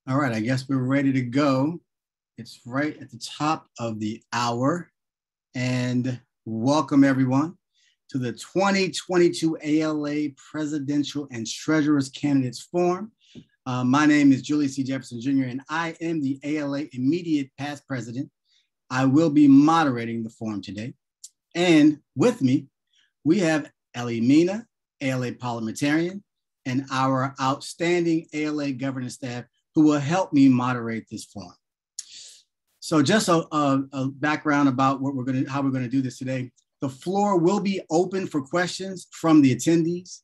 All right, I guess we're ready to go. It's right at the top of the hour. And welcome everyone to the 2022 ALA Presidential and Treasurers Candidates Forum. My name is Julius C. Jefferson Jr., and I am the ALA immediate past president. I will be moderating the forum today. And with me, we have Ellie Mina, ALA parliamentarian, and our outstanding ALA governance staff who will help me moderate this forum. So just a background about how we're going to do this today. The floor will be open for questions from the attendees.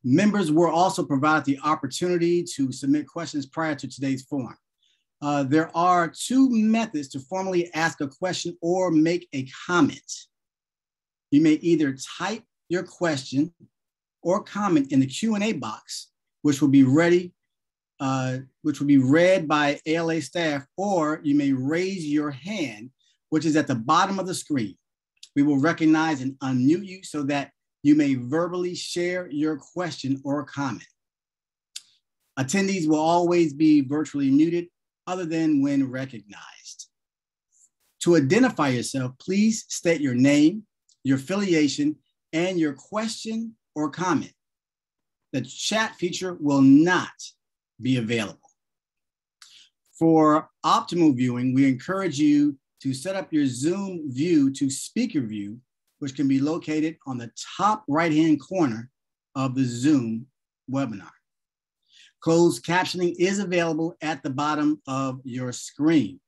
Members will also provide the opportunity to submit questions prior to today's forum. There are two methods to formally ask a question or make a comment. You may either type your question or comment in the Q&A box, which will be read by ALA staff, or you may raise your hand, which is at the bottom of the screen. We will recognize and unmute you so that you may verbally share your question or comment. Attendees will always be virtually muted other than when recognized. To identify yourself, please state your name, your affiliation, and your question or comment. The chat feature will not be available. For optimal viewing, we encourage you to set up your Zoom view to speaker view, which can be located on the top right-hand corner of the Zoom webinar. Closed captioning is available at the bottom of your screen.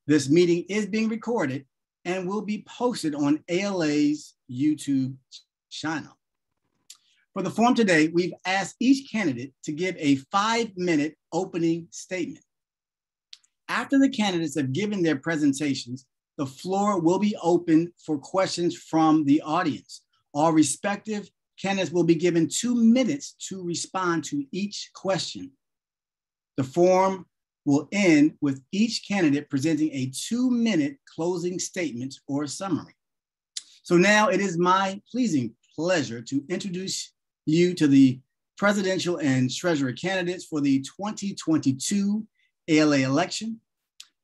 This meeting is being recorded and will be posted on ALA's YouTube channel. For the forum today, we've asked each candidate to give a 5-minute opening statement. After the candidates have given their presentations, the floor will be open for questions from the audience. All respective candidates will be given 2 minutes to respond to each question. The forum will end with each candidate presenting a 2-minute closing statement or summary. So now it is my pleasing pleasure to introduce you to the presidential and treasurer candidates for the 2022 ALA election.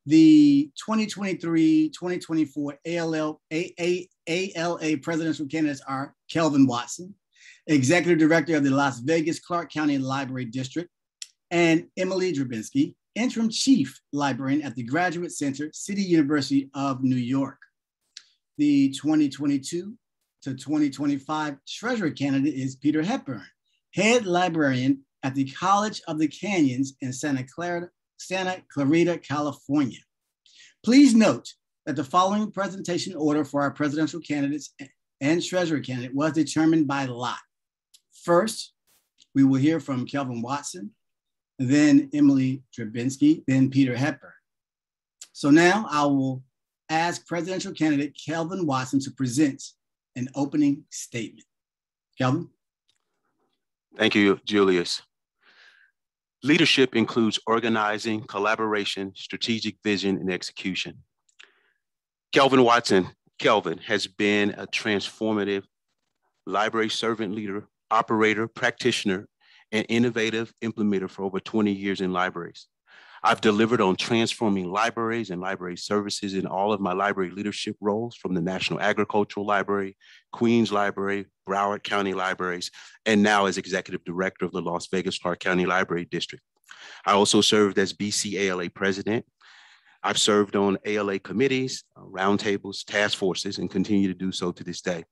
The 2023-2024 ALA presidential candidates are Kelvin Watson, Executive Director of the Las Vegas Clark County Library District, and Emily Drabinski, Interim Chief Librarian at the Graduate Center, City University of New York. The 2022 to 2025 treasurer candidate is Peter Hepburn, Head Librarian at the College of the Canyons in Santa Clarita, California. Please note that the following presentation order for our presidential candidates and treasurer candidate was determined by lot. First, we will hear from Kelvin Watson, then Emily Drabinski, then Peter Hepburn. So now I will ask presidential candidate Kelvin Watson to present an opening statement. Kelvin? Thank you, Julius. Leadership includes organizing, collaboration, strategic vision, and execution. Kelvin Watson, Kelvin, has been a transformative library servant leader, operator, practitioner, and innovative implementer for over 20 years in libraries. I've delivered on transforming libraries and library services in all of my library leadership roles, from the National Agricultural Library, Queens Library, Broward County Libraries, and now as Executive Director of the Las Vegas Clark County Library District. I also served as BCALA President. I've served on ALA committees, roundtables, task forces, and continue to do so to this day.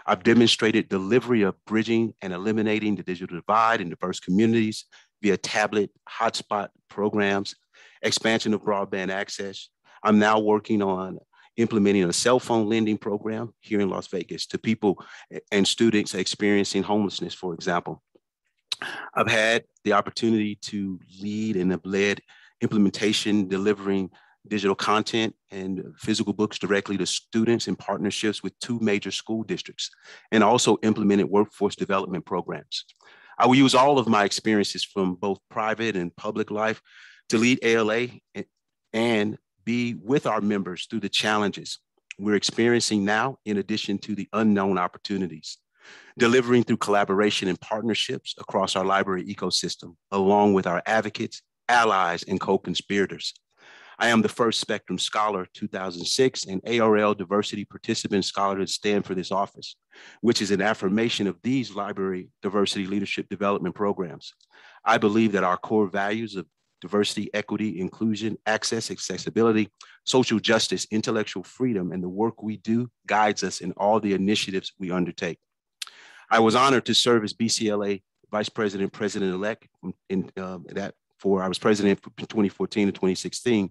I've demonstrated delivery of bridging and eliminating the digital divide in diverse communities via tablet hotspot programs, expansion of broadband access. I'm now working on implementing a cell phone lending program here in Las Vegas to people and students experiencing homelessness, for example. I've had the opportunity to lead and have led implementation, delivering digital content and physical books directly to students in partnerships with 2 major school districts, and also implemented workforce development programs. I will use all of my experiences from both private and public life to lead ALA and be with our members through the challenges we're experiencing now, in addition to the unknown opportunities. Delivering through collaboration and partnerships across our library ecosystem, along with our advocates, allies, and co-conspirators. I am the first Spectrum Scholar 2006 and ARL Diversity Participant Scholar to stand for this office, which is an affirmation of these library diversity leadership development programs. I believe that our core values of diversity, equity, inclusion, access, accessibility, social justice, intellectual freedom, and the work we do guides us in all the initiatives we undertake. I was honored to serve as BCLA Vice President, President-elect I was president from 2014 to 2016.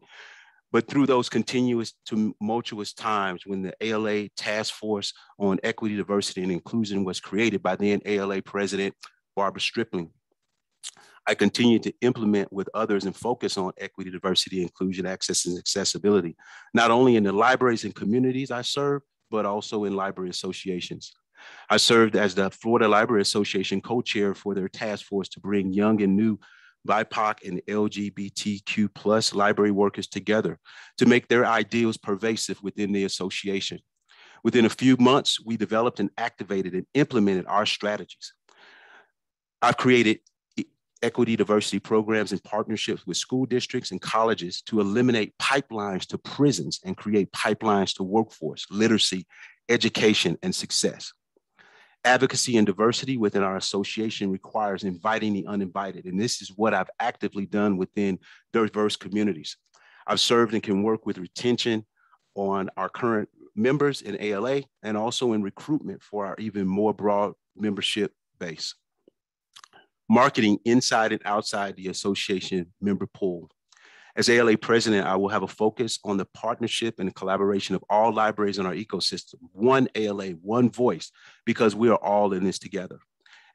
But through those continuous tumultuous times when the ALA Task Force on Equity, Diversity, and Inclusion was created by then ALA President Barbara Stripling, I continued to implement with others and focus on equity, diversity, inclusion, access, and accessibility, not only in the libraries and communities I serve, but also in library associations. I served as the Florida Library Association co-chair for their task force to bring young and new BIPOC and LGBTQ+ library workers together to make their ideals pervasive within the association. Within a few months, we developed and activated and implemented our strategies. I've created equity diversity programs in partnerships with school districts and colleges to eliminate pipelines to prisons and create pipelines to workforce, literacy, education, and success. Advocacy and diversity within our association requires inviting the uninvited, and this is what I've actively done within diverse communities. I've served and can work with retention on our current members in ALA and also in recruitment for our even more broad membership base. Marketing inside and outside the association member pool. As ALA president, I will have a focus on the partnership and the collaboration of all libraries in our ecosystem, one ALA, one voice, because we are all in this together.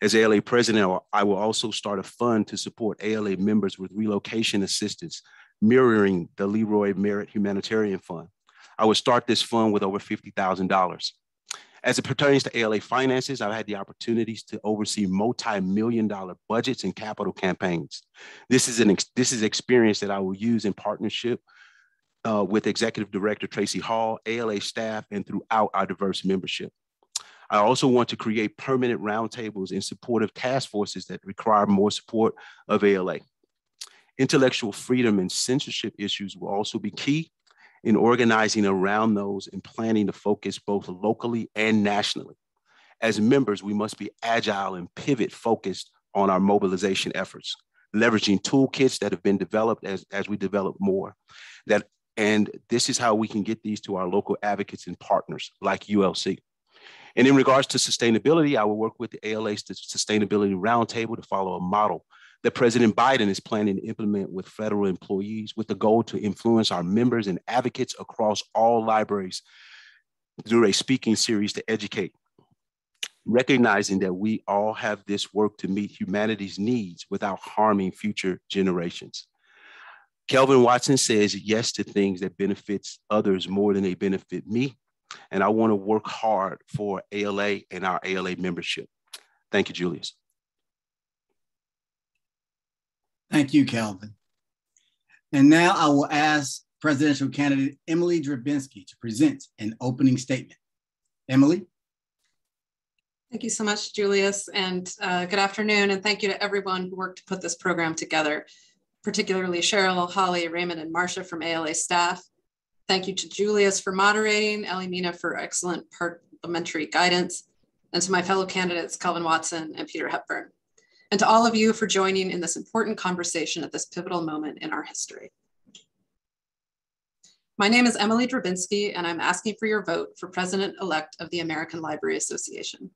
As ALA president, I will also start a fund to support ALA members with relocation assistance, mirroring the Leroy Merritt Humanitarian Fund. I will start this fund with over $50,000. As it pertains to ALA finances, I've had the opportunities to oversee multi-million-dollar budgets and capital campaigns. This is experience that I will use in partnership with Executive Director Tracy Hall, ALA staff, and throughout our diverse membership. I also want to create permanent roundtables in supportive task forces that require more support of ALA. Intellectual freedom and censorship issues will also be key in organizing around those and planning to focus both locally and nationally. As members, we must be agile and pivot focused on our mobilization efforts, leveraging toolkits that have been developed as we develop more. And this is how we can get these to our local advocates and partners like ULC. And in regards to sustainability, I will work with the ALA Sustainability Roundtable to follow a model that President Biden is planning to implement with federal employees with the goal to influence our members and advocates across all libraries through a speaking series to educate, recognizing that we all have this work to meet humanity's needs without harming future generations. Kelvin Watson says yes to things that benefits others more than they benefit me. And I want to work hard for ALA and our ALA membership. Thank you, Julius. Thank you, Kelvin. And now I will ask presidential candidate Emily Drabinski to present an opening statement. Emily. Thank you so much, Julius, and good afternoon, and thank you to everyone who worked to put this program together, particularly Cheryl, Holly, Raymond, and Marcia from ALA staff. Thank you to Julius for moderating, Ellie Mina for excellent parliamentary guidance, and to my fellow candidates, Kelvin Watson and Peter Hepburn. And to all of you for joining in this important conversation at this pivotal moment in our history. My name is Emily Drabinski, and I'm asking for your vote for President-elect of the American Library Association.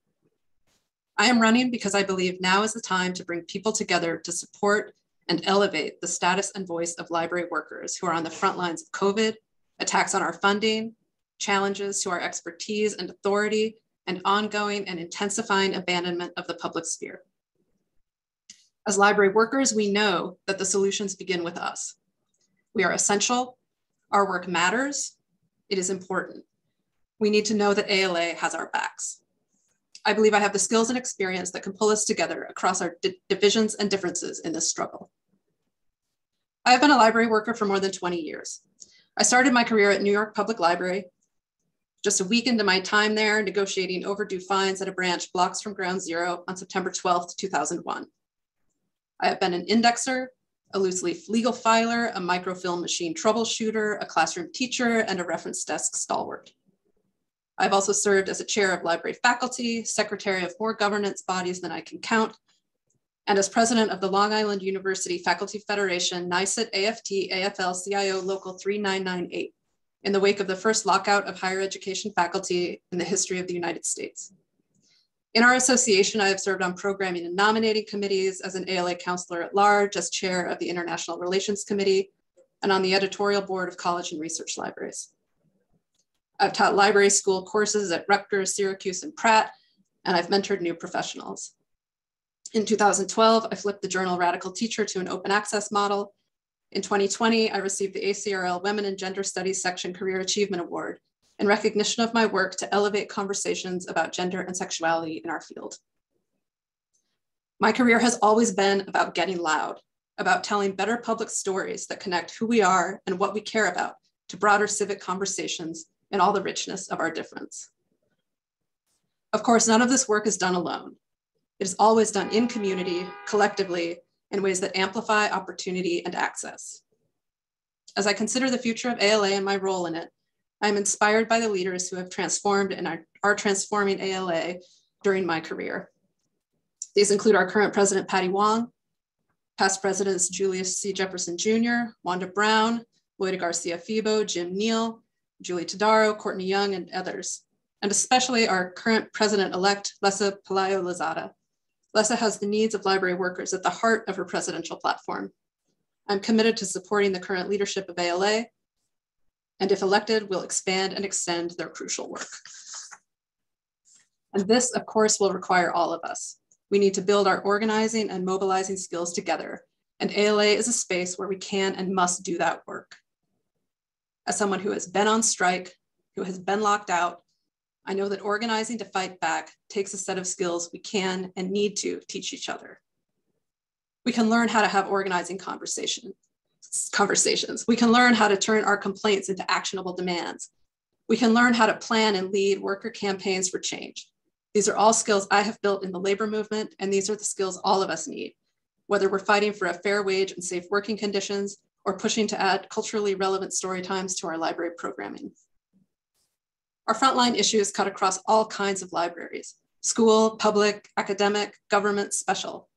I am running because I believe now is the time to bring people together to support and elevate the status and voice of library workers who are on the front lines of COVID, attacks on our funding, challenges to our expertise and authority, and ongoing and intensifying abandonment of the public sphere. As library workers, we know that the solutions begin with us. We are essential, our work matters, it is important. We need to know that ALA has our backs. I believe I have the skills and experience that can pull us together across our divisions and differences in this struggle. I have been a library worker for more than 20 years. I started my career at New York Public Library. Just a week into my time there, negotiating overdue fines at a branch blocks from Ground Zero on September 12th, 2001. I have been an indexer, a loose leaf legal filer, a microfilm machine troubleshooter, a classroom teacher, and a reference desk stalwart. I've also served as a chair of library faculty, secretary of more governance bodies than I can count, and as president of the Long Island University Faculty Federation, NYSET AFT AFL-CIO Local 3998, in the wake of the first lockout of higher education faculty in the history of the United States. In our association, I have served on programming and nominating committees, as an ALA counselor at large, as chair of the International Relations Committee, and on the editorial board of college and research libraries. I've taught library school courses at Rutgers, Syracuse, and Pratt, and I've mentored new professionals. In 2012, I flipped the journal Radical Teacher to an open access model. In 2020, I received the ACRL Women and Gender Studies Section Career Achievement Award in recognition of my work to elevate conversations about gender and sexuality in our field. My career has always been about getting loud, about telling better public stories that connect who we are and what we care about to broader civic conversations in all the richness of our difference. Of course, none of this work is done alone. It is always done in community, collectively, in ways that amplify opportunity and access. As I consider the future of ALA and my role in it, I am inspired by the leaders who have transformed and are transforming ALA during my career. These include our current president, Patty Wong, past presidents Julius C. Jefferson Jr., Wanda Brown, Loida Garcia-Febo, Jim Neal, Julie Todaro, Courtney Young, and others, and especially our current president-elect, Lessa Pelayo-Lozada. Lessa has the needs of library workers at the heart of her presidential platform. I'm committed to supporting the current leadership of ALA, and if elected, will expand and extend their crucial work. And this, of course, will require all of us. We need to build our organizing and mobilizing skills together, and ALA is a space where we can and must do that work. As someone who has been on strike, who has been locked out, I know that organizing to fight back takes a set of skills we can and need to teach each other. We can learn how to have organizing conversations. We can learn how to turn our complaints into actionable demands. We can learn how to plan and lead worker campaigns for change. These are all skills I have built in the labor movement, and these are the skills all of us need, whether we're fighting for a fair wage and safe working conditions, or pushing to add culturally relevant story times to our library programming. Our frontline issues cut across all kinds of libraries: school, public, academic, government, special.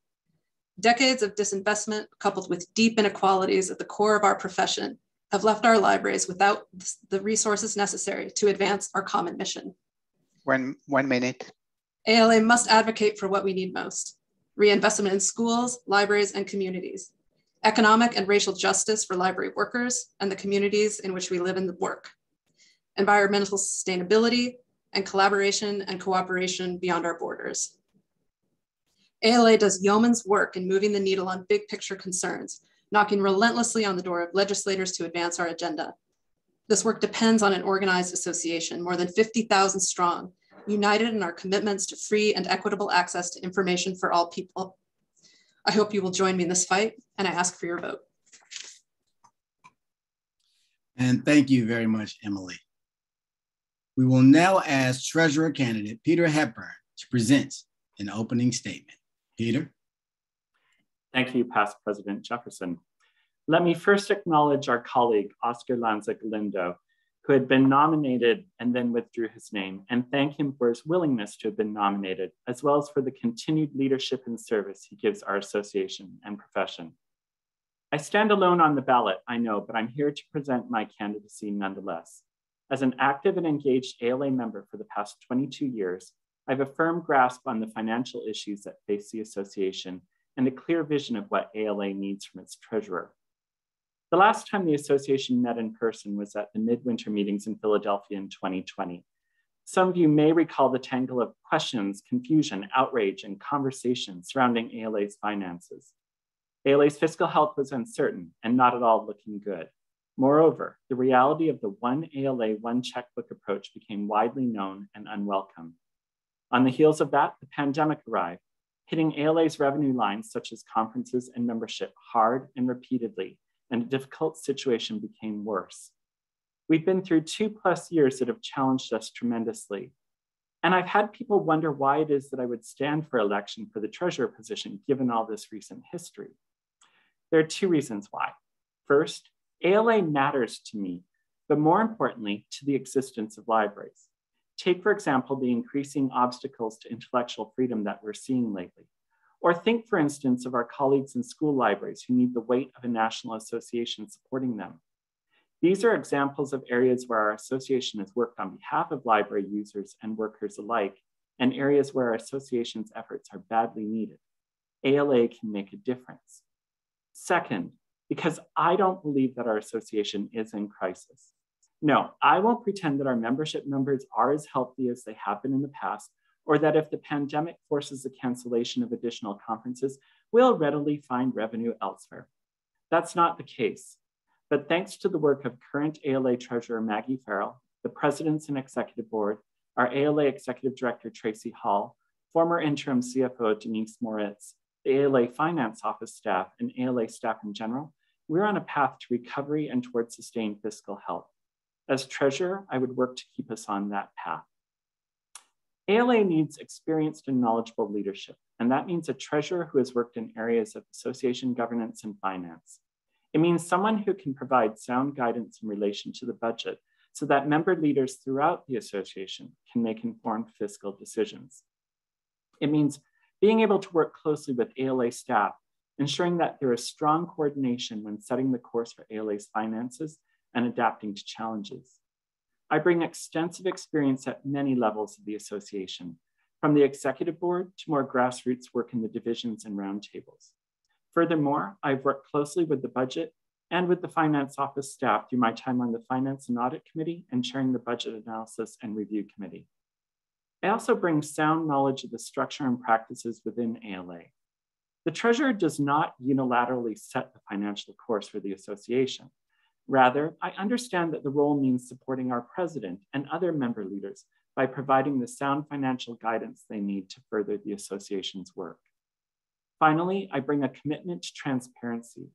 Decades of disinvestment, coupled with deep inequalities at the core of our profession, have left our libraries without the resources necessary to advance our common mission. One minute. ALA must advocate for what we need most: reinvestment in schools, libraries, and communities, economic and racial justice for library workers and the communities in which we live and work, environmental sustainability, and collaboration and cooperation beyond our borders. ALA does yeoman's work in moving the needle on big picture concerns, knocking relentlessly on the door of legislators to advance our agenda. This work depends on an organized association, more than 50,000 strong, united in our commitments to free and equitable access to information for all people. I hope you will join me in this fight, and I ask for your vote. And thank you very much, Emily. We will now ask Treasurer candidate Peter Hepburn to present an opening statement. Peter. Thank you, past President Jefferson. Let me first acknowledge our colleague, Oscar Lanza Galindo, who had been nominated and then withdrew his name, and thank him for his willingness to have been nominated, as well as for the continued leadership and service he gives our association and profession. I stand alone on the ballot, I know, but I'm here to present my candidacy nonetheless. As an active and engaged ALA member for the past 22 years, I have a firm grasp on the financial issues that face the association and a clear vision of what ALA needs from its treasurer. The last time the association met in person was at the midwinter meetings in Philadelphia in 2020. Some of you may recall the tangle of questions, confusion, outrage, and conversation surrounding ALA's finances. ALA's fiscal health was uncertain and not at all looking good. Moreover, the reality of the one ALA, one checkbook approach became widely known and unwelcome. On the heels of that, the pandemic arrived, hitting ALA's revenue lines such as conferences and membership hard and repeatedly, and a difficult situation became worse. We've been through 2+ years that have challenged us tremendously. And I've had people wonder why it is that I would stand for election for the treasurer position, given all this recent history. There are two reasons why. First, ALA matters to me, but more importantly, to the existence of libraries. Take, for example, the increasing obstacles to intellectual freedom that we're seeing lately. Or think, for instance, of our colleagues in school libraries who need the weight of a national association supporting them. These are examples of areas where our association has worked on behalf of library users and workers alike, and areas where our association's efforts are badly needed. ALA can make a difference. Second, because I don't believe that our association is in crisis. No, I won't pretend that our membership numbers are as healthy as they have been in the past, or that if the pandemic forces the cancellation of additional conferences, we'll readily find revenue elsewhere. That's not the case. But thanks to the work of current ALA Treasurer Maggie Farrell, the Presidents and Executive Board, our ALA Executive Director Tracy Hall, former interim CFO Denise Moritz, the ALA Finance Office staff, and ALA staff in general, we're on a path to recovery and towards sustained fiscal health. As treasurer, I would work to keep us on that path. ALA needs experienced and knowledgeable leadership, and that means a treasurer who has worked in areas of association governance and finance. It means someone who can provide sound guidance in relation to the budget so that member leaders throughout the association can make informed fiscal decisions. It means being able to work closely with ALA staff, ensuring that there is strong coordination when setting the course for ALA's finances and adapting to challenges. I bring extensive experience at many levels of the association, from the executive board to more grassroots work in the divisions and roundtables. Furthermore, I've worked closely with the budget and with the finance office staff through my time on the Finance and Audit Committee and chairing the Budget Analysis and Review Committee. I also bring sound knowledge of the structure and practices within ALA. The treasurer does not unilaterally set the financial course for the association. Rather, I understand that the role means supporting our president and other member leaders by providing the sound financial guidance they need to further the association's work. Finally, I bring a commitment to transparency,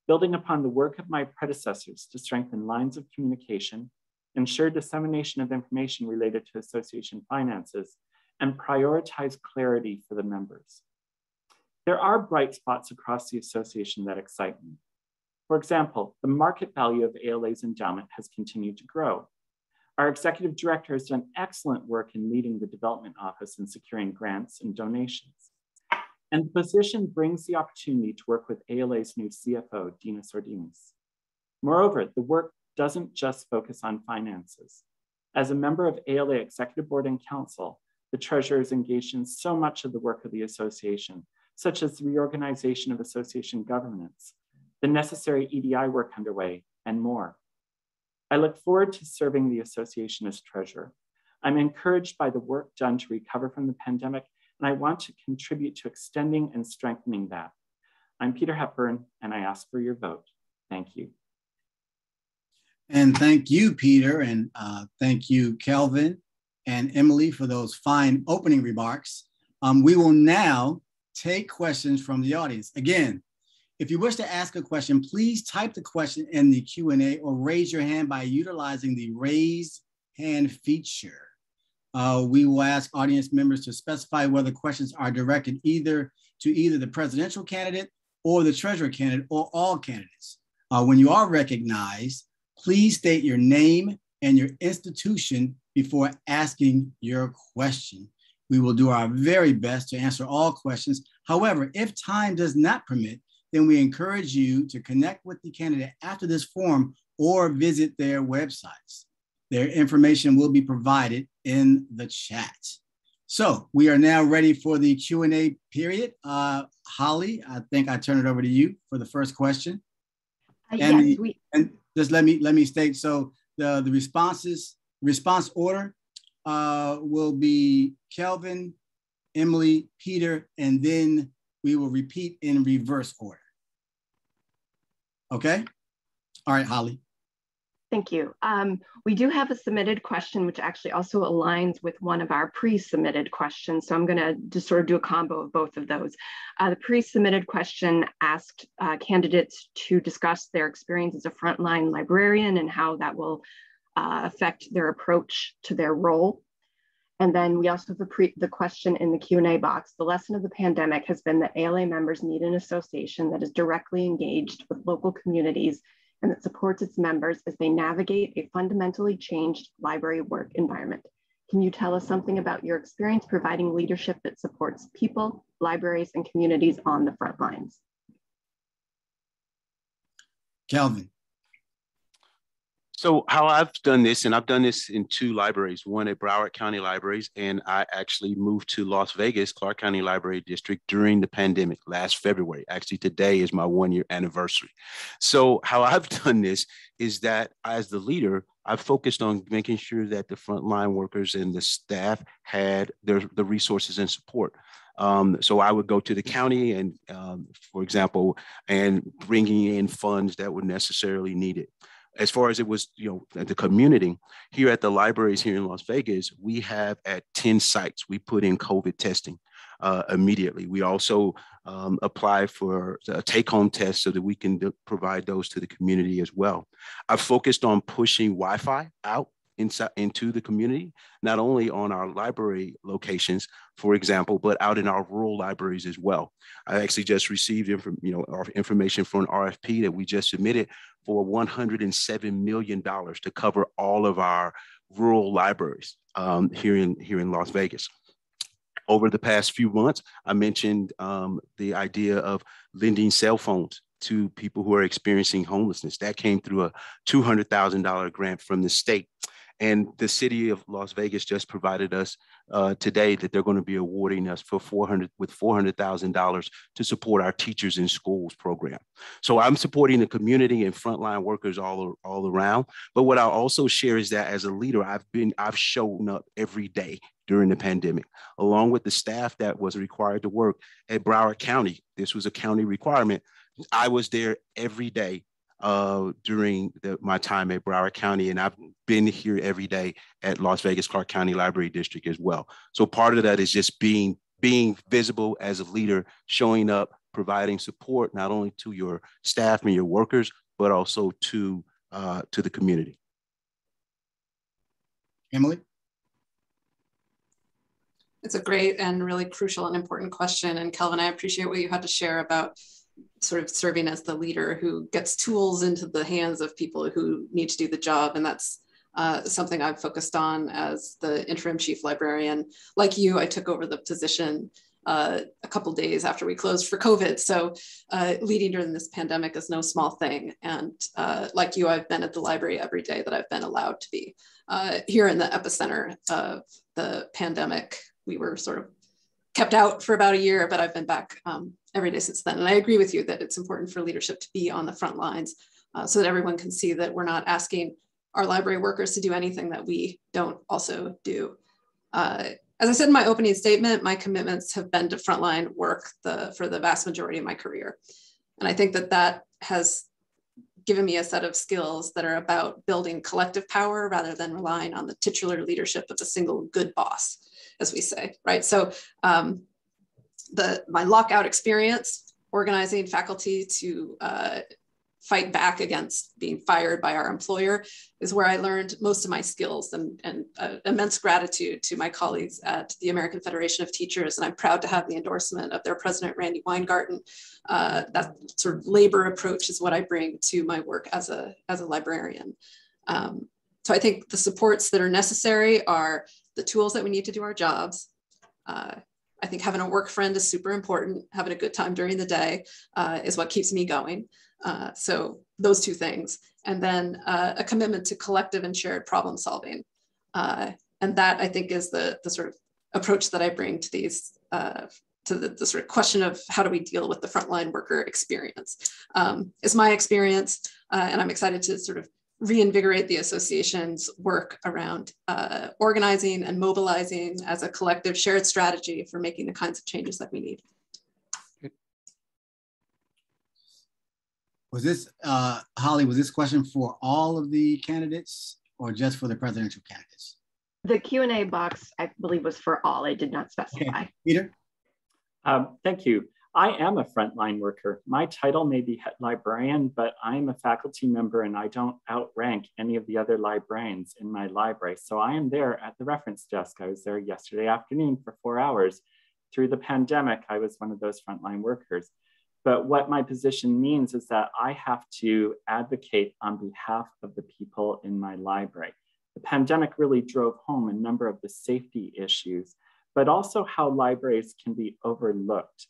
building upon the work of my predecessors to strengthen lines of communication, ensure dissemination of information related to association finances, and prioritize clarity for the members. There are bright spots across the association that excite me. For example, the market value of ALA's endowment has continued to grow. Our executive director has done excellent work in leading the development office and securing grants and donations. And the position brings the opportunity to work with ALA's new CFO, Dina Sordinis. Moreover, the work doesn't just focus on finances. As a member of ALA Executive Board and Council, the treasurer is engaged in so much of the work of the association, such as the reorganization of association governance, the necessary EDI work underway, and more. I look forward to serving the association as treasurer. I'm encouraged by the work done to recover from the pandemic, and I want to contribute to extending and strengthening that. I'm Peter Hepburn, and I ask for your vote. Thank you. And thank you, Peter, and thank you, Kelvin and Emily, for those fine opening remarks. We will now take questions from the audience. Again, if you wish to ask a question, please type the question in the Q&A or raise your hand by utilizing the raise hand feature. We will ask audience members to specify whether questions are directed to either the presidential candidate or the treasurer candidate or all candidates. When you are recognized, please state your name and your institution before asking your question. We will do our very best to answer all questions. However, if time does not permit, then we encourage you to connect with the candidate after this forum or visit their websites. Their information will be provided in the chat. So we are now ready for the Q&A period. Holly, I think I turn it over to you for the first question. And just let me state, so the response order will be Kelvin, Emily, Peter, and then we will repeat in reverse order. Okay? All right, Holly. Thank you. We do have a submitted question, which actually also aligns with one of our pre-submitted questions. So I'm going to just sort of do a combo of both of those. The pre-submitted question asked candidates to discuss their experience as a frontline librarian and how that will affect their approach to their role. And then we also have the question in the Q&A box. The lesson of the pandemic has been that ALA members need an association that is directly engaged with local communities and that supports its members as they navigate a fundamentally changed library work environment. Can you tell us something about your experience providing leadership that supports people, libraries, and communities on the front lines? Kelvin. So how I've done this, and I've done this in 2 libraries, one at Broward County Libraries, and I actually moved to Las Vegas, Clark County Library District during the pandemic last February. Actually, today is my 1-year anniversary. So how I've done this is that as the leader, I've focused on making sure that the frontline workers and the staff had the resources and support. So I would go to the county and, for example, and bringing in funds that were necessarily needed. As far as it was, the community here at the libraries here in Las Vegas, we have at 10 sites, we put in COVID testing immediately. We also apply for take-home tests so that we can provide those to the community as well. I've focused on pushing Wi-Fi out into the community, not only on our library locations, for example, but out in our rural libraries as well. I actually just received our information for an RFP that we just submitted for $107 million to cover all of our rural libraries here in Las Vegas. Over the past few months, I mentioned the idea of lending cell phones to people who are experiencing homelessness. That came through a $200,000 grant from the state. And the city of Las Vegas just provided us today that they're going to be awarding us for $400,000 to support our Teachers in Schools program. So I'm supporting the community and frontline workers all around. But what I'll also share is that as a leader, I've shown up every day during the pandemic, along with the staff that was required to work at Broward County. This was a county requirement. I was there every day during my time at Broward County, and I've been here every day at Las Vegas Clark County Library District as well. So part of that is just being visible as a leader, showing up, providing support not only to your staff and your workers, but also to the community. Emily? It's a great and really crucial and important question. And Kelvin, I appreciate what you had to share about sort of serving as the leader who gets tools into the hands of people who need to do the job. And that's something I've focused on as the interim chief librarian. Like you, I took over the position a couple of days after we closed for COVID. So leading during this pandemic is no small thing. And like you, I've been at the library every day that I've been allowed to be. Here in the epicenter of the pandemic, we were sort of kept out for about a year, but I've been back every day since then. And I agree with you that it's important for leadership to be on the front lines so that everyone can see that we're not asking our library workers to do anything that we don't also do. As I said in my opening statement, my commitments have been to frontline work for the vast majority of my career. And I think that has given me a set of skills that are about building collective power rather than relying on the titular leadership of a single good boss, as we say, right? So my lockout experience, organizing faculty to fight back against being fired by our employer, is where I learned most of my skills, and immense gratitude to my colleagues at the American Federation of Teachers. And I'm proud to have the endorsement of their president, Randy Weingarten. That sort of labor approach is what I bring to my work as a librarian. So I think the supports that are necessary are the tools that we need to do our jobs. I think having a work friend is super important. Having a good time during the day is what keeps me going. So those two things. And then a commitment to collective and shared problem solving. And that, I think, is the sort of approach that I bring to these, to the sort of question of how do we deal with the frontline worker experience. It's my experience, and I'm excited to sort of reinvigorate the association's work around organizing and mobilizing as a collective shared strategy for making the kinds of changes that we need. Was this, Holly, was this question for all of the candidates or just for the presidential candidates? The Q&A box, I believe, was for all. I did not specify. Okay. Peter? Thank you. I am a frontline worker. My title may be head librarian, but I'm a faculty member and I don't outrank any of the other librarians in my library. So I am there at the reference desk. I was there yesterday afternoon for 4 hours. Through the pandemic, I was one of those frontline workers. But what my position means is that I have to advocate on behalf of the people in my library. The pandemic really drove home a number of the safety issues, but also how libraries can be overlooked.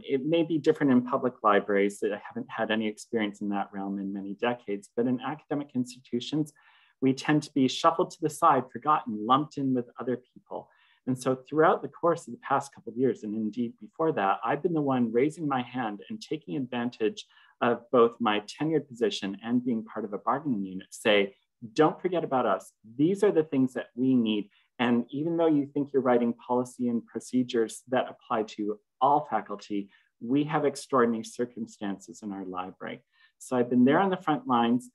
It may be different in public libraries that I haven't had any experience in that realm in many decades, but in academic institutions, we tend to be shuffled to the side, forgotten, lumped in with other people. And so throughout the course of the past couple of years, and indeed before that, I've been the one raising my hand and taking advantage of both my tenured position and being part of a bargaining unit, say, don't forget about us. These are the things that we need. And even though you think you're writing policy and procedures that apply to all faculty, we have extraordinary circumstances in our library. So I've been there on the front lines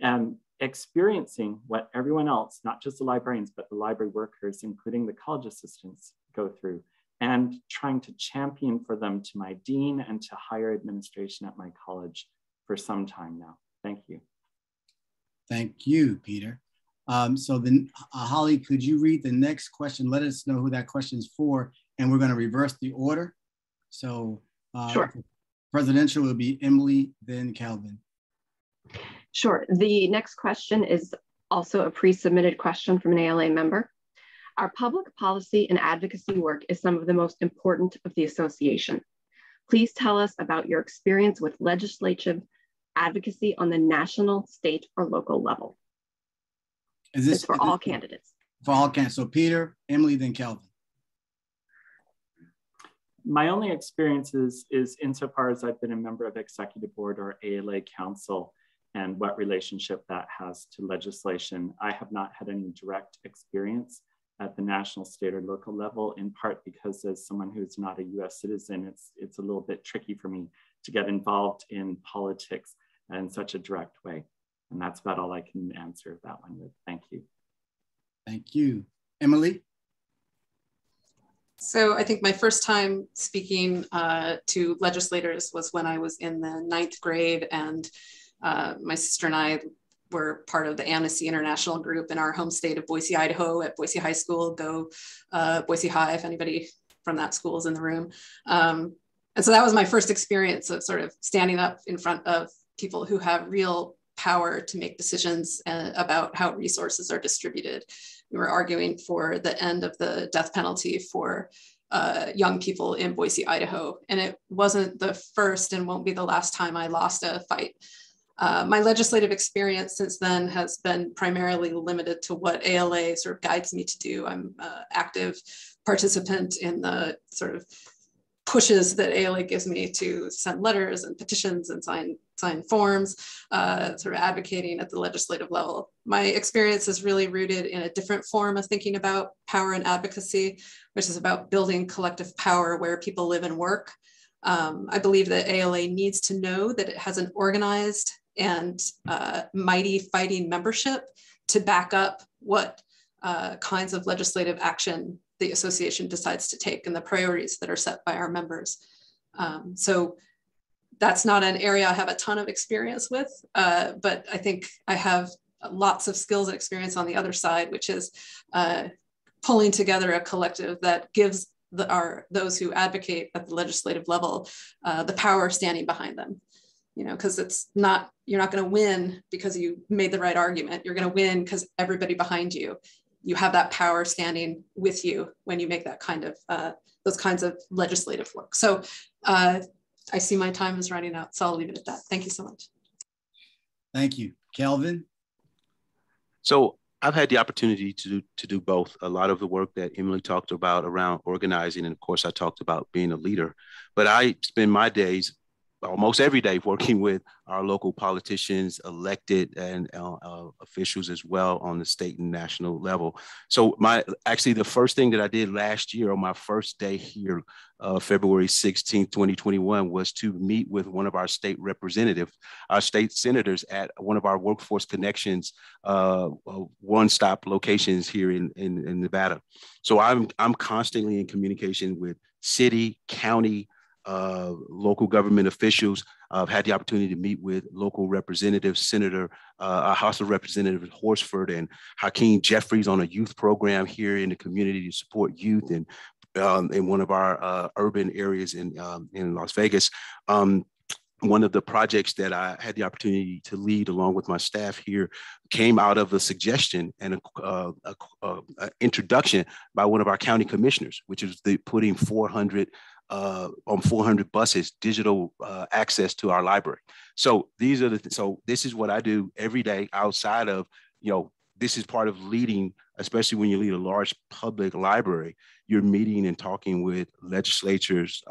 and experiencing what everyone else, not just the librarians, but the library workers, including the college assistants, go through, and trying to champion for them to my dean and to higher administration at my college for some time now. Thank you. Thank you, Peter. So then, Holly, could you read the next question? Let us know who that question is for, and we're going to reverse the order. So sure. Presidential will be Emily, then Kelvin. Sure. The next question is also a pre-submitted question from an ALA member. Our public policy and advocacy work is some of the most important of the association. Please tell us about your experience with legislative advocacy on the national, state, or local level. Is this for all candidates? For all candidates. So Peter, Emily, then Kelvin. My only experience is insofar as I've been a member of executive board or ALA council and what relationship that has to legislation. I have not had any direct experience at the national, state, or local level, in part because as someone who's not a US citizen, it's a little bit tricky for me to get involved in politics in such a direct way. And that's about all I can answer that one with. Thank you. Thank you. Emily? So I think my first time speaking to legislators was when I was in the 9th grade, and my sister and I were part of the Amnesty International group in our home state of Boise, Idaho at Boise High School. Go Boise High, if anybody from that school is in the room. And so that was my first experience of sort of standing up in front of people who have real power to make decisions about how resources are distributed. We were arguing for the end of the death penalty for young people in Boise, Idaho. And it wasn't the first and won't be the last time I lost a fight. My legislative experience since then has been primarily limited to what ALA sort of guides me to do. I'm an active participant in the sort of pushes that ALA gives me to send letters and petitions and sign forms, sort of advocating at the legislative level. My experience is really rooted in a different form of thinking about power and advocacy, which is about building collective power where people live and work. I believe that ALA needs to know that it has an organized and mighty fighting membership to back up what kinds of legislative action the association decides to take and the priorities that are set by our members. So that's not an area I have a ton of experience with, but I think I have lots of skills and experience on the other side, which is pulling together a collective that gives those who advocate at the legislative level the power standing behind them. You know, because you're not going to win because you made the right argument. You're going to win because everybody behind you. You have that power standing with you when you make that kind of those kinds of legislative work. So I see my time is running out, so I'll leave it at that. Thank you so much. Thank you. Kelvin? So I've had the opportunity to do both. A lot of the work that Emily talked about around organizing, and of course I talked about being a leader, but I spend my days almost every day working with our local politicians, elected and officials as well on the state and national level. So actually the first thing that I did last year on my first day here, February 16th, 2021, was to meet with one of our state representatives, our state senators at one of our Workforce Connections one-stop locations here in Nevada. So I'm constantly in communication with city, county, local government officials. I've had the opportunity to meet with local representatives, House of Representative Horsford and Hakeem Jeffries on a youth program here in the community to support youth and in one of our urban areas in Las Vegas. One of the projects that I had the opportunity to lead along with my staff here came out of a suggestion and an introduction by one of our county commissioners, which is putting 400 buses, digital access to our library. So this is what I do every day outside of, this is part of leading, especially when you lead a large public library. You're meeting and talking with legislatures,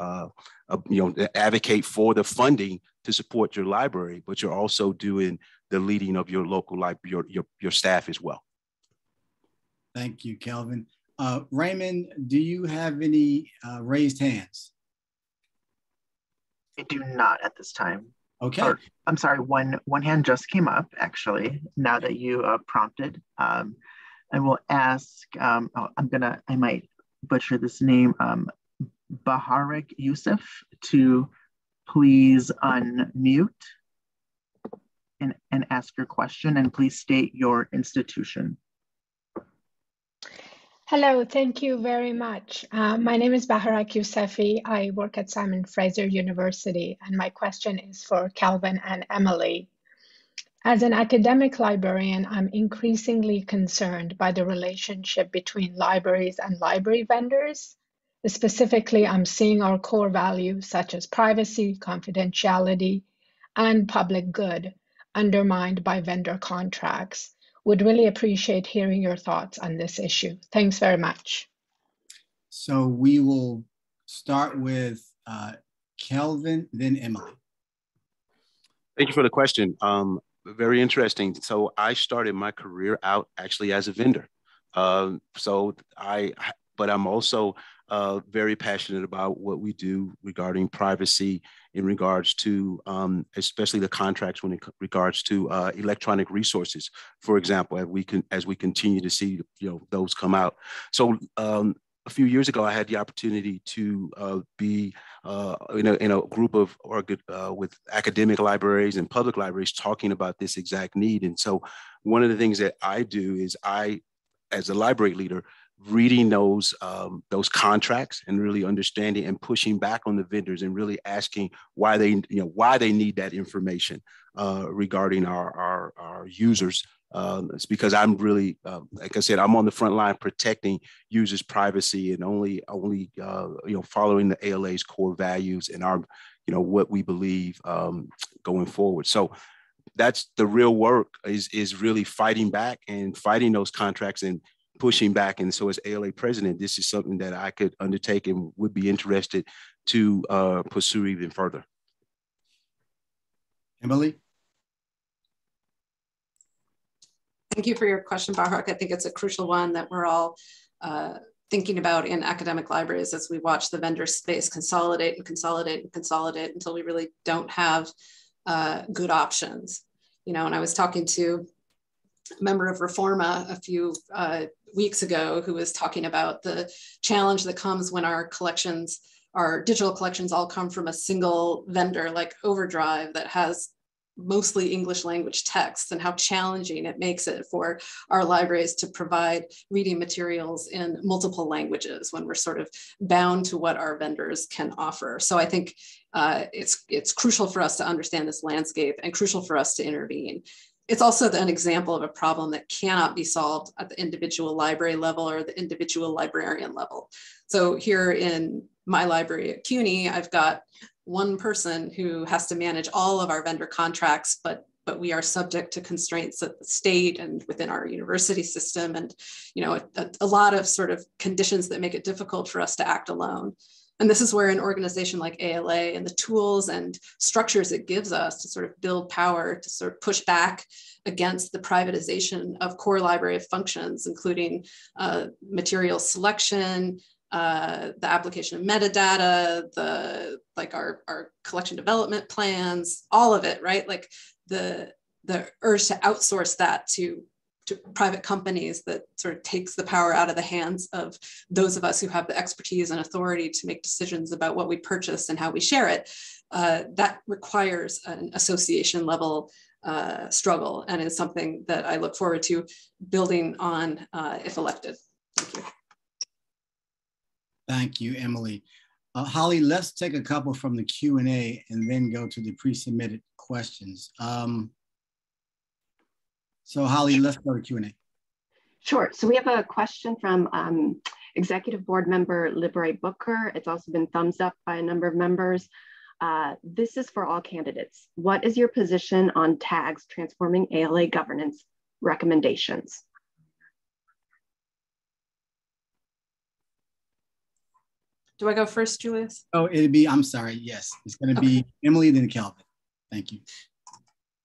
advocate for the funding to support your library, but you're also doing the leading of your local library, your staff as well. Thank you, Kelvin. Raymond, do you have any raised hands? I do not at this time. Okay. Or, I'm sorry, one hand just came up, actually, now that you prompted. I will ask, I might butcher this name, Baharak Yusuf, to please unmute and ask your question, and please state your institution. Hello, thank you very much. My name is Baharak Yousefi. I work at Simon Fraser University, and my question is for Kelvin and Emily. As an academic librarian, I'm increasingly concerned by the relationship between libraries and library vendors. Specifically, I'm seeing our core values such as privacy, confidentiality, and public good undermined by vendor contracts. Would really appreciate hearing your thoughts on this issue. Thanks very much. So we will start with Kelvin, then Emily. Thank you for the question. Very interesting. So I started my career out actually as a vendor. But I'm also very passionate about what we do regarding privacy in regards to, especially the contracts when it regards to electronic resources, for example, as we continue to see those come out. So a few years ago, I had the opportunity to be in a group of with academic libraries and public libraries talking about this exact need. And so one of the things that I do is as a library leader, reading those contracts and really understanding and pushing back on the vendors and really asking why they need that information regarding our users. It's because I'm really, like I said, I'm on the front line protecting users' privacy and only following the ALA's core values and our what we believe going forward. So that's the real work is really fighting back and fighting those contracts and pushing back. And so as ALA president, this is something that I could undertake and would be interested to pursue even further. Emily? Thank you for your question, Baharak. I think it's a crucial one that we're all thinking about in academic libraries as we watch the vendor space consolidate and consolidate and consolidate until we really don't have good options. And I was talking to a member of Reforma a few weeks ago who was talking about the challenge that comes when our digital collections all come from a single vendor like Overdrive that has mostly English language texts, and how challenging it makes it for our libraries to provide reading materials in multiple languages when we're sort of bound to what our vendors can offer. So I think it's crucial for us to understand this landscape and crucial for us to intervene. It's also an example of a problem that cannot be solved at the individual library level or the individual librarian level. So here in my library at CUNY, I've got one person who has to manage all of our vendor contracts, but we are subject to constraints at the state and within our university system, and a lot of sort of conditions that make it difficult for us to act alone. And this is where an organization like ALA and the tools and structures it gives us to sort of build power, to sort of push back against the privatization of core library functions, including material selection, the application of metadata, our collection development plans, all of it, right? Like the urge to outsource that to to private companies that sort of takes the power out of the hands of those of us who have the expertise and authority to make decisions about what we purchase and how we share it. That requires an association level struggle, and is something that I look forward to building on if elected. Thank you. Thank you, Emily. Holly, let's take a couple from the Q&A and then go to the pre-submitted questions. So Holly, let's go to Q&A. Sure. So we have a question from Executive Board Member Libre Booker. It's also been thumbs up by a number of members. This is for all candidates. What is your position on TAG's Transforming ALA Governance recommendations? Do I go first, Julius? Oh, it'd be, I'm sorry, yes. It's gonna be Emily, then Calvin. Thank you.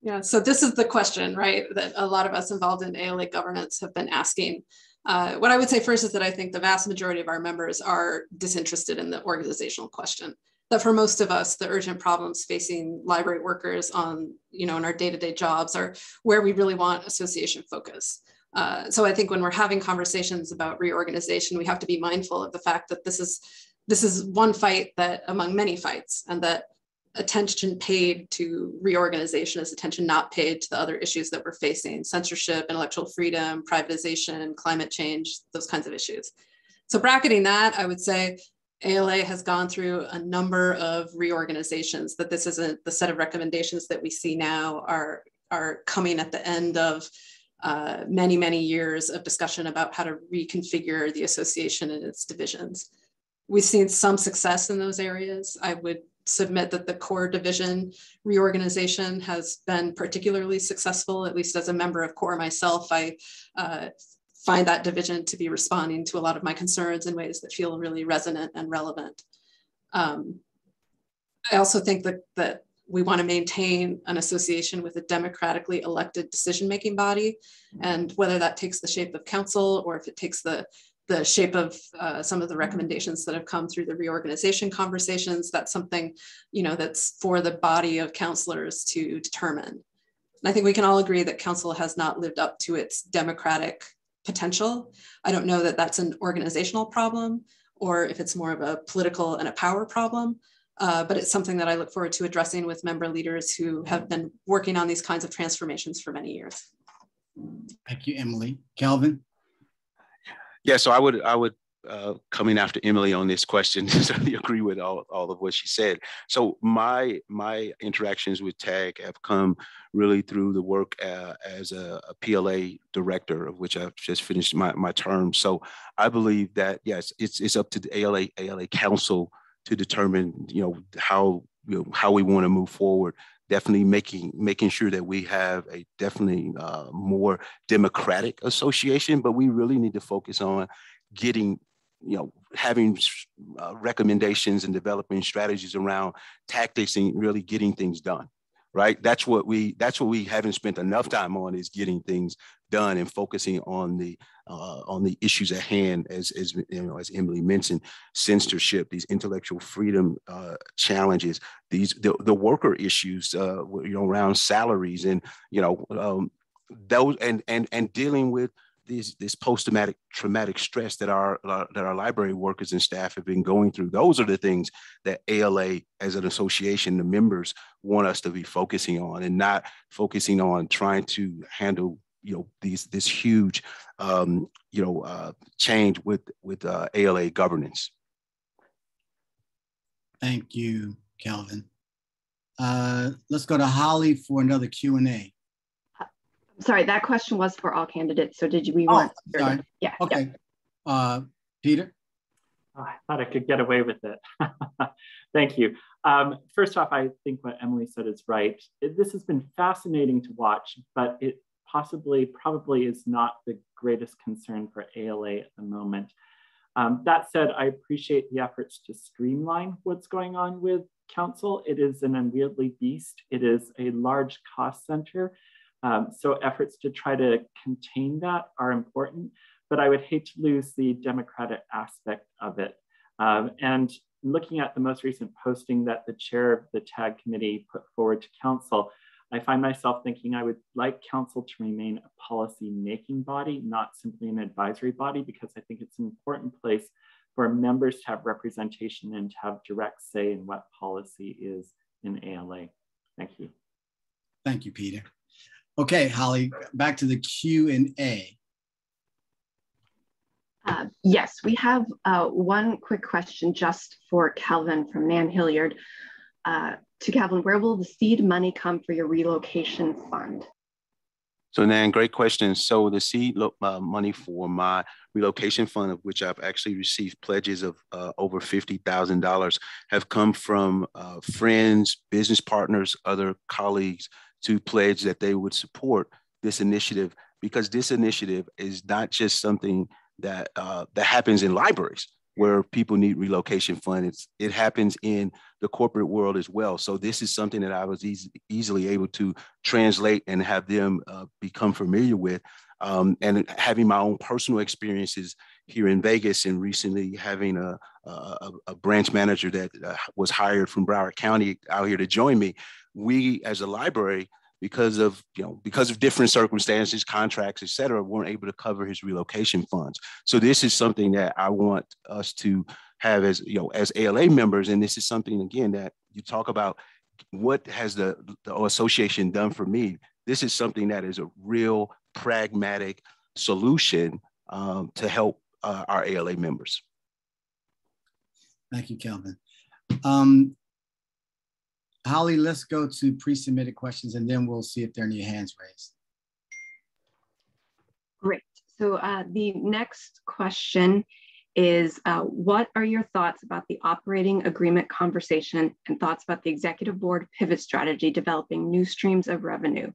Yeah, so this is the question, right, that a lot of us involved in ALA governance have been asking. What I would say first is that I think the vast majority of our members are disinterested in the organizational question. That for most of us, the urgent problems facing library workers on, in our day-to-day jobs are where we really want association focus. So I think when we're having conversations about reorganization, we have to be mindful of the fact that this is one fight that among many fights, and that attention paid to reorganization is attention not paid to the other issues that we're facing: censorship, intellectual freedom, privatization, climate change, those kinds of issues. So bracketing that, I would say ALA has gone through a number of reorganizations, that this isn't the set of recommendations that we see now are coming at the end of many, many years of discussion about how to reconfigure the association and its divisions. We've seen some success in those areas. I would submit that the core division reorganization has been particularly successful. At least as a member of CORE myself, I find that division to be responding to a lot of my concerns in ways that feel really resonant and relevant. I also think that we want to maintain an association with a democratically elected decision-making body, and whether that takes the shape of council or if it takes the shape of some of the recommendations that have come through the reorganization conversations, that's something, that's for the body of counselors to determine. And I think we can all agree that council has not lived up to its democratic potential. I don't know that that's an organizational problem or if it's more of a political and a power problem, but it's something that I look forward to addressing with member leaders who have been working on these kinds of transformations for many years. Thank you, Emily. Calvin? Yeah, so I would coming after Emily on this question, certainly agree with all of what she said. So my interactions with TAG have come really through the work as a PLA director, of which I've just finished my term. So I believe that, yes, it's up to the ALA Council to determine, how we want to move forward. Definitely making sure that we have a definitely more democratic association, but we really need to focus on getting, having recommendations and developing strategies around tactics and really getting things done. Right. That's what we haven't spent enough time on, is getting things done and focusing on the issues at hand, as Emily mentioned, censorship, these intellectual freedom challenges, the worker issues, around salaries, and those and dealing with this post-traumatic stress that our library workers and staff have been going through. Those are the things that ALA as an association, the members, want us to be focusing on, and not focusing on trying to handle this huge change with ALA governance. Thank you, Calvin. Let's go to Holly for another Q&A. Sorry, that question was for all candidates. So did we want? Sorry. Yeah. Okay. Yeah. Peter? Oh, I thought I could get away with it. Thank you. First off, I think what Emily said is right. This has been fascinating to watch, but it probably is not the greatest concern for ALA at the moment. That said, I appreciate the efforts to streamline what's going on with council. It is an unwieldy beast. It is a large cost center. So efforts to try to contain that are important, but I would hate to lose the democratic aspect of it. And looking at the most recent posting that the chair of the TAG committee put forward to council, I find myself thinking I would like council to remain a policy-making body, not simply an advisory body, because I think it's an important place for members to have representation and to have direct say in what policy is in ALA. Thank you. Thank you, Peter. Okay, Holly, back to the Q&A. Yes, we have one quick question just for Calvin from Nan Hilliard. To Calvin, where will the seed money come for your relocation fund? So Nan, great question. So the seed money for my relocation fund, of which I've actually received pledges of over $50,000, have come from friends, business partners, other colleagues to pledge that they would support this initiative, because this initiative is not just something that that happens in libraries where people need relocation funds. It happens in the corporate world as well. So this is something that I was easily able to translate and have them become familiar with. And having my own personal experiences here in Vegas, and recently having a branch manager that was hired from Broward County out here to join me, we as a library, because of different circumstances, contracts, et cetera, weren't able to cover his relocation funds. So this is something that I want us to have as ALA members. And this is something, again, that you talk about, what has the association done for me? This is something that is a real pragmatic solution to help our ALA members. Thank you, Calvin. Holly, let's go to pre-submitted questions, and then we'll see if there are any hands raised. Great. So the next question is, what are your thoughts about the operating agreement conversation and thoughts about the executive board pivot strategy developing new streams of revenue?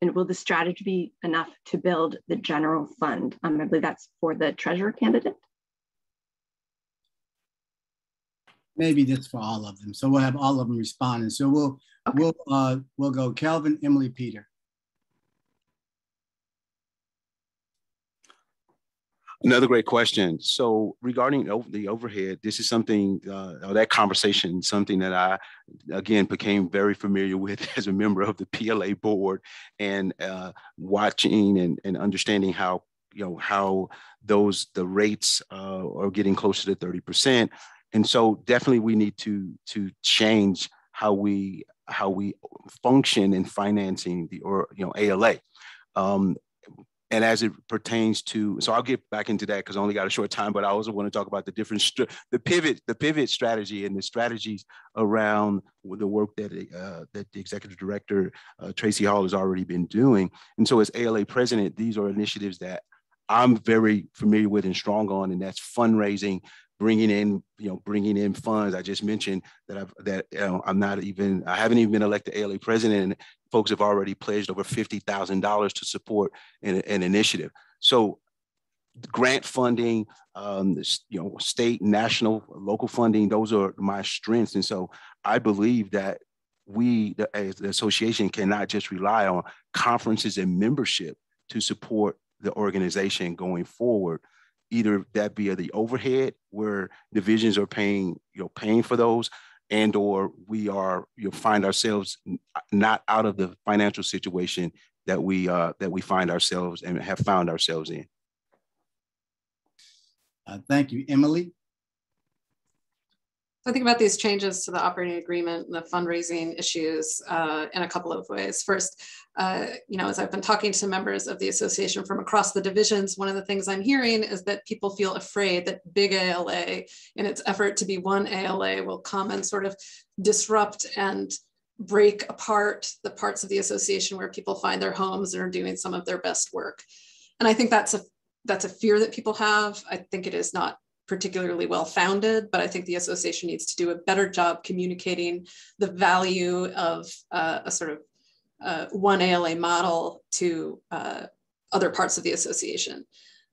And will the strategy be enough to build the general fund? I believe that's for the treasurer candidate. Maybe that's for all of them. So we'll have all of them respond. And so we'll go Calvin, Emily, Peter. Another great question. So regarding the overhead, this is something, that conversation, something that I, again, became very familiar with as a member of the PLA board, and watching and understanding how, how the rates are getting closer to 30%. And so definitely we need to change how we function in financing the ALA. And as it pertains to, so I'll get back into that because I only got a short time, but I also want to talk about the different, the pivot strategy and the strategies around the work that the executive director, Tracy Hall, has already been doing. And so as ALA president, these are initiatives that I'm very familiar with and strong on, and that's fundraising, bringing in funds. I just mentioned that I haven't even been elected ALA president, and folks have already pledged over $50,000 to support an initiative. So grant funding, state, national, local funding, those are my strengths. And so I believe that we, as the association, cannot just rely on conferences and membership to support the organization going forward. Either that be the overhead where divisions are paying for those, and or we are find ourselves not out of the financial situation that we find ourselves and have found ourselves in. Thank you, Emily. So I think about these changes to the operating agreement and the fundraising issues in a couple of ways. First, as I've been talking to members of the association from across the divisions, one of the things I'm hearing is that people feel afraid that big ALA, in its effort to be one ALA, will come and sort of disrupt and break apart the parts of the association where people find their homes and are doing some of their best work. And I think that's a fear that people have. I think it is not particularly well-founded, but I think the association needs to do a better job communicating the value of a sort of one ALA model to other parts of the association.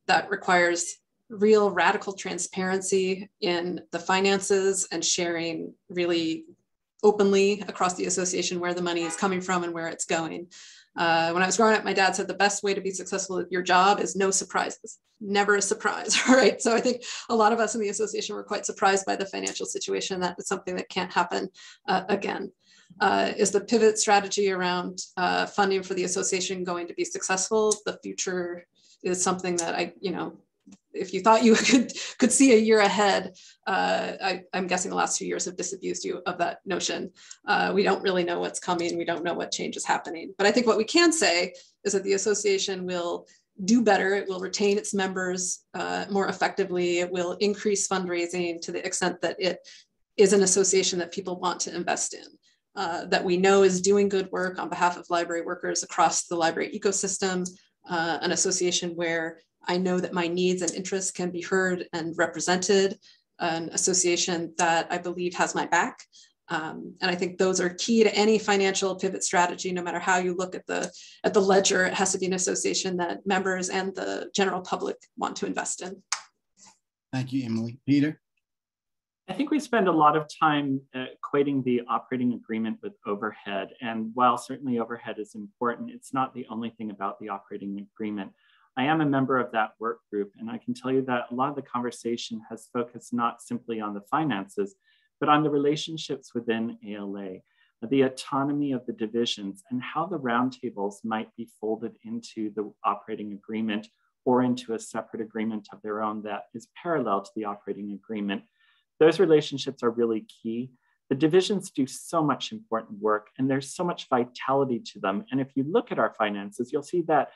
That requires real radical transparency in the finances and sharing really openly across the association where the money is coming from and where it's going. When I was growing up, my dad said the best way to be successful at your job is no surprises, never a surprise, right? So I think a lot of us in the association were quite surprised by the financial situation. That is something that can't happen again. Is the pivot strategy around funding for the association going to be successful? The future is something that if you thought you could see a year ahead, I'm guessing the last 2 years have disabused you of that notion. We don't really know what's coming. We don't know what change is happening. But I think what we can say is that the association will do better. It will retain its members more effectively. It will increase fundraising to the extent that it is an association that people want to invest in, that we know is doing good work on behalf of library workers across the library ecosystem, an association where I know that my needs and interests can be heard and represented, an association that I believe has my back. And I think those are key to any financial pivot strategy, no matter how you look at the ledger. It has to be an association that members and the general public want to invest in. Thank you, Emily. Peter? I think we spend a lot of time equating the operating agreement with overhead. And while certainly overhead is important, it's not the only thing about the operating agreement. I am a member of that work group, and I can tell you that a lot of the conversation has focused not simply on the finances, but on the relationships within ALA, the autonomy of the divisions, and how the roundtables might be folded into the operating agreement or into a separate agreement of their own that is parallel to the operating agreement. Those relationships are really key. The divisions do so much important work, and there's so much vitality to them. And if you look at our finances, you'll see that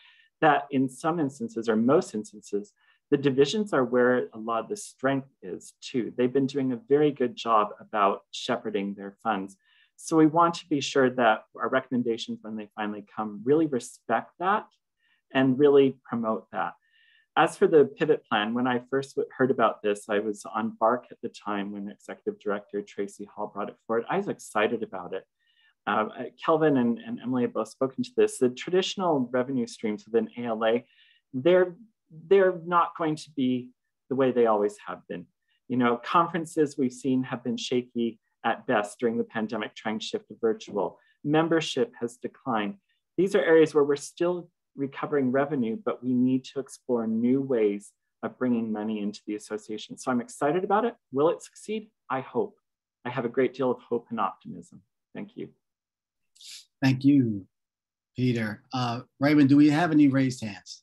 in some instances, or most instances, the divisions are where a lot of the strength is too. They've been doing a very good job about shepherding their funds. So we want to be sure that our recommendations, when they finally come, really respect that and really promote that. As for the pivot plan, when I first heard about this, I was on BARC at the time when Executive Director Tracy Hall brought it forward. I was excited about it. Kelvin and Emily have both spoken to this. The traditional revenue streams within ALA, they're not going to be the way they always have been. You know, conferences we've seen have been shaky at best during the pandemic, trying to shift to virtual. Membership has declined. These are areas where we're still recovering revenue, but we need to explore new ways of bringing money into the association. So I'm excited about it. Will it succeed? I hope. I have a great deal of hope and optimism. Thank you. Thank you, Peter. Raymond, do we have any raised hands?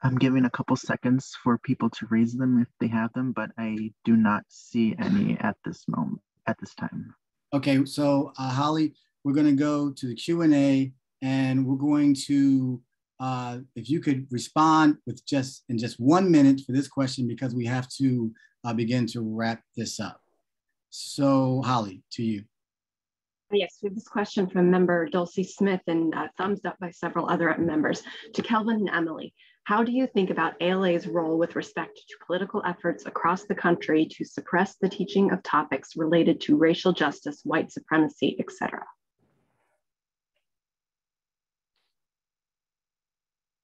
I'm giving a couple seconds for people to raise them if they have them, but I do not see any at this moment, at this time. Okay, so Holly, we're going to go to the Q&A, and we're going to, if you could respond with in just 1 minute for this question, because we have to begin to wrap this up. So Holly, to you. Yes, we have this question from member Dulcie Smith, and thumbs up by several other members. To Kelvin and Emily, how do you think about ALA's role with respect to political efforts across the country to suppress the teaching of topics related to racial justice, white supremacy, etc.?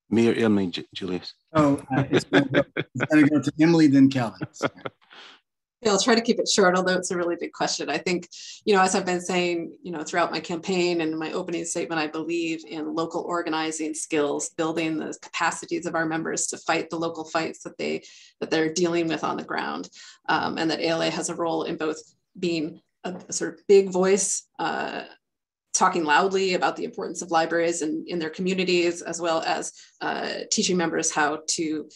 Me or Emily, Julius? Oh, it's going to go to Emily, then Kelvin. Yeah, I'll try to keep it short, although it's a really big question. I think, as I've been saying, throughout my campaign and my opening statement, I believe in local organizing skills, building the capacities of our members to fight the local fights that they're dealing with on the ground, and that ALA has a role in both being a sort of big voice, talking loudly about the importance of libraries in their communities, as well as teaching members how to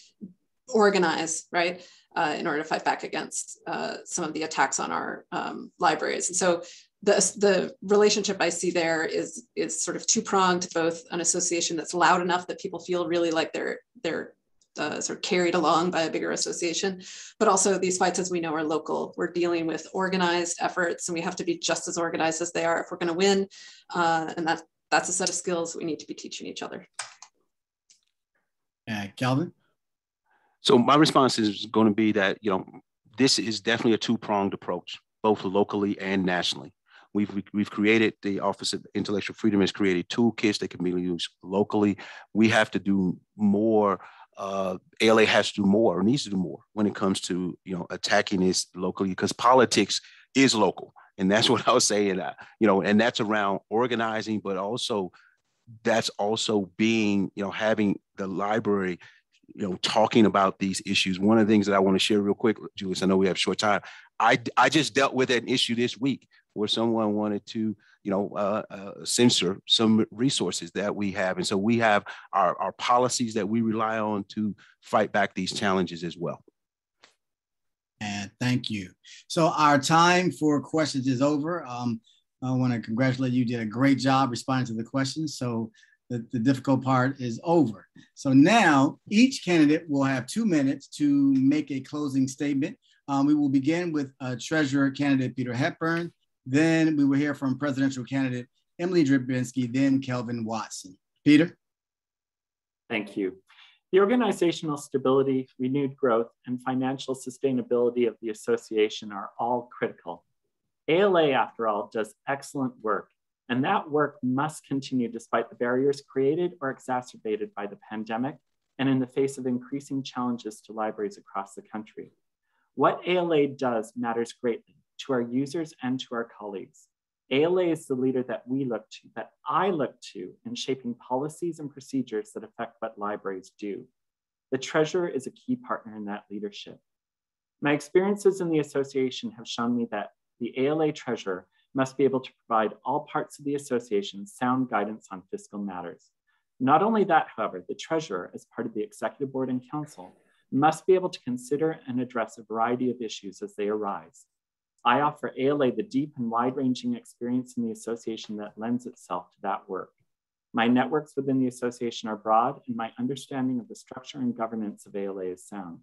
organize, right? In order to fight back against some of the attacks on our libraries. And so the relationship I see there is sort of two-pronged, both an association that's loud enough that people feel really like they're sort of carried along by a bigger association, but also these fights, as we know, are local. We're dealing with organized efforts, and we have to be just as organized as they are if we're going to win. And that's a set of skills we need to be teaching each other. Kelvin? So my response is going to be that, this is definitely a two-pronged approach, both locally and nationally. We've created, the Office of Intellectual Freedom has created toolkits that can be used locally. We have to do more. ALA has to do more, or needs to do more when it comes to, attacking this locally, because politics is local. And that's what I was saying, and that's around organizing, but also that's also being, having the library talking about these issues. One of the things that I want to share real quick, Julius, I know we have short time. I just dealt with an issue this week where someone wanted to, censor some resources that we have. And so we have our policies that we rely on to fight back these challenges as well. And thank you. So our time for questions is over. I want to congratulate you. You did a great job responding to the questions. So the difficult part is over. So now each candidate will have 2 minutes to make a closing statement. We will begin with Treasurer candidate Peter Hepburn. Then we will hear from presidential candidate Emily Drabinski, then Kelvin Watson. Peter? Thank you. The organizational stability, renewed growth, and financial sustainability of the association are all critical. ALA, after all, does excellent work, and that work must continue despite the barriers created or exacerbated by the pandemic and in the face of increasing challenges to libraries across the country. What ALA does matters greatly to our users and to our colleagues. ALA is the leader that we look to, that I look to in shaping policies and procedures that affect what libraries do. The Treasurer is a key partner in that leadership. My experiences in the association have shown me that the ALA Treasurer must be able to provide all parts of the association sound guidance on fiscal matters. Not only that, however, the Treasurer, as part of the Executive Board and Council, must be able to consider and address a variety of issues as they arise. I offer ALA the deep and wide-ranging experience in the association that lends itself to that work. My networks within the association are broad, and my understanding of the structure and governance of ALA is sound.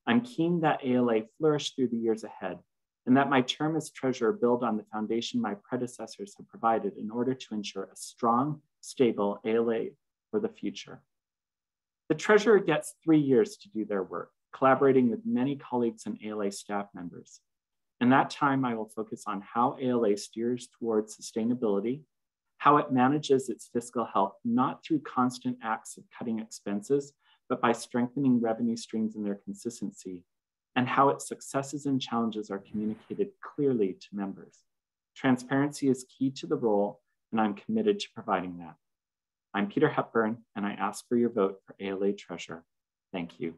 I'm keen that ALA flourish through the years ahead, and that my term as treasurer build on the foundation my predecessors have provided in order to ensure a strong, stable ALA for the future. The treasurer gets 3 years to do their work, collaborating with many colleagues and ALA staff members. In that time, I will focus on how ALA steers towards sustainability, how it manages its fiscal health, not through constant acts of cutting expenses, but by strengthening revenue streams and their consistency, and how its successes and challenges are communicated clearly to members. Transparency is key to the role, and I'm committed to providing that. I'm Peter Hepburn, and I ask for your vote for ALA Treasurer. Thank you.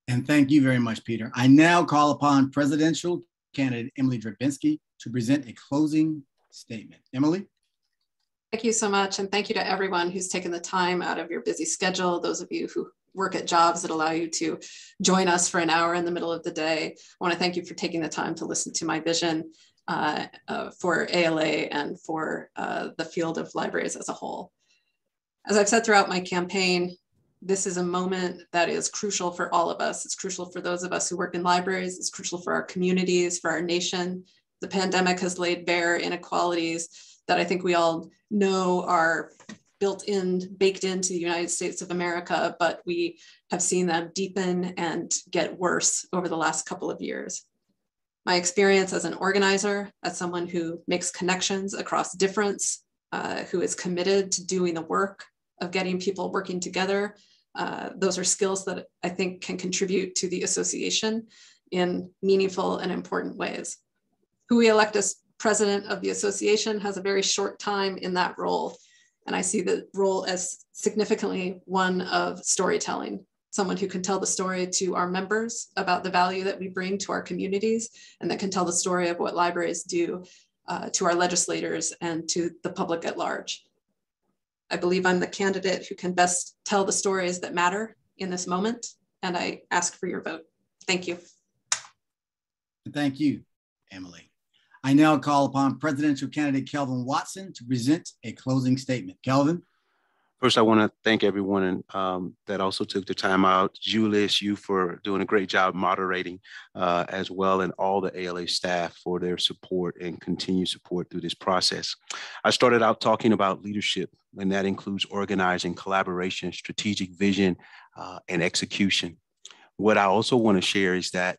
And thank you very much, Peter. I now call upon presidential candidate Emily Drabinski to present a closing statement. Emily? Thank you so much. And thank you to everyone who's taken the time out of your busy schedule, those of you who work at jobs that allow you to join us for an hour in the middle of the day. I want to thank you for taking the time to listen to my vision for ALA and for the field of libraries as a whole. As I've said throughout my campaign, this is a moment that is crucial for all of us. It's crucial for those of us who work in libraries. It's crucial for our communities, for our nation. The pandemic has laid bare inequalities that I think we all know are baked into the United States of America, but we have seen them deepen and get worse over the last couple of years. My experience as an organizer, as someone who makes connections across difference, who is committed to doing the work of getting people working together, those are skills that I think can contribute to the association in meaningful and important ways. Who we elect as president of the association has a very short time in that role. And I see the role as significantly one of storytelling, someone who can tell the story to our members about the value that we bring to our communities, and that can tell the story of what libraries do to our legislators and to the public at large. I believe I'm the candidate who can best tell the stories that matter in this moment, and I ask for your vote. Thank you. Thank you, Emily. I now call upon presidential candidate Kelvin Watson to present a closing statement. Kelvin? First, I want to thank everyone that also took the time out. Julius, you for doing a great job moderating as well, and all the ALA staff for their support and continued support through this process. I started out talking about leadership, and that includes organizing, collaboration, strategic vision, and execution. What I also want to share is that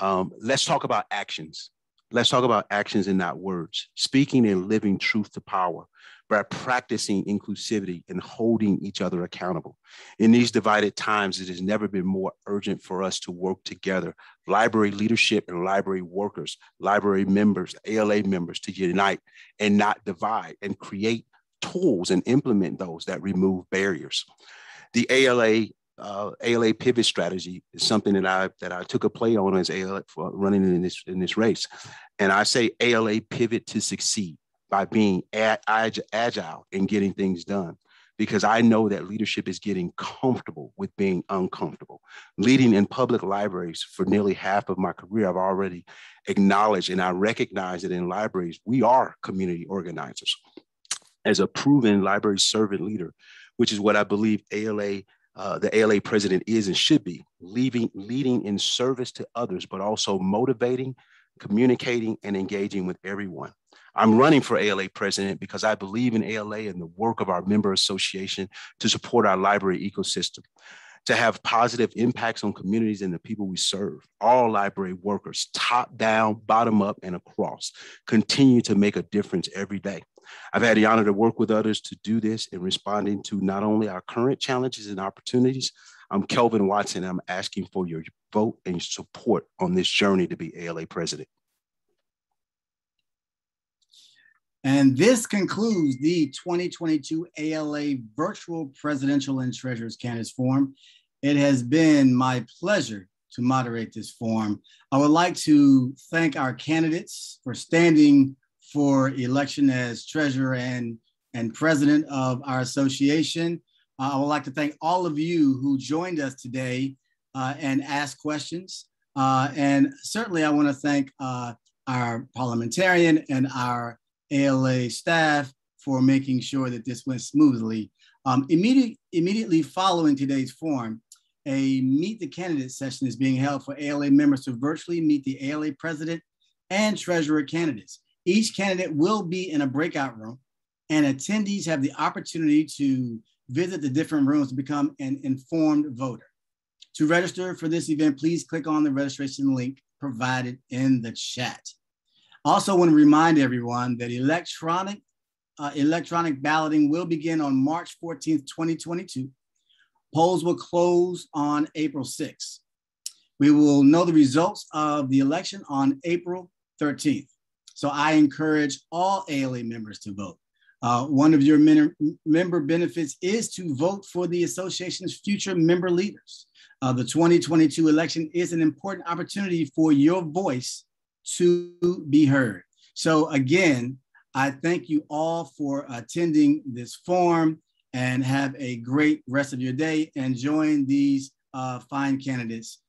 let's talk about actions. Let's talk about actions and not words, speaking and living truth to power by practicing inclusivity and holding each other accountable. In these divided times, it has never been more urgent for us to work together, library leadership and library workers, library members, ALA members, to unite and not divide, and create tools and implement those that remove barriers. The ALA ALA pivot strategy is something that I took a play on as ALA for running in this race. And I say ALA pivot to succeed by being agile and getting things done, because I know that leadership is getting comfortable with being uncomfortable. Leading in public libraries for nearly half of my career, I've already acknowledged and I recognize that in libraries, we are community organizers. As a proven library servant leader, which is what I believe the ALA president is and should be, leading in service to others, but also motivating, communicating, and engaging with everyone. I'm running for ALA president because I believe in ALA and the work of our member association to support our library ecosystem, to have positive impacts on communities and the people we serve. All library workers, top down, bottom up, and across, continue to make a difference every day. I've had the honor to work with others to do this in responding to not only our current challenges and opportunities. I'm Kelvin Watson. I'm asking for your vote and support on this journey to be ALA president. And this concludes the 2022 ALA Virtual Presidential and Treasurers Candidates Forum. It has been my pleasure to moderate this forum. I would like to thank our candidates for standing for election as treasurer and president of our association. I would like to thank all of you who joined us today and asked questions. And certainly I want to thank our parliamentarian and our ALA staff for making sure that this went smoothly. Immediately following today's forum, a Meet the Candidate session is being held for ALA members to virtually meet the ALA president and treasurer candidates. Each candidate will be in a breakout room, and attendees have the opportunity to visit the different rooms to become an informed voter. To register for this event, please click on the registration link provided in the chat. Also want to remind everyone that electronic balloting will begin on March 14th, 2022. Polls will close on April 6th. We will know the results of the election on April 13th. So I encourage all ALA members to vote. One of your member benefits is to vote for the association's future member leaders. The 2022 election is an important opportunity for your voice to be heard. So again, I thank you all for attending this forum and have a great rest of your day and join these fine candidates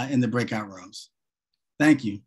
in the breakout rooms. Thank you.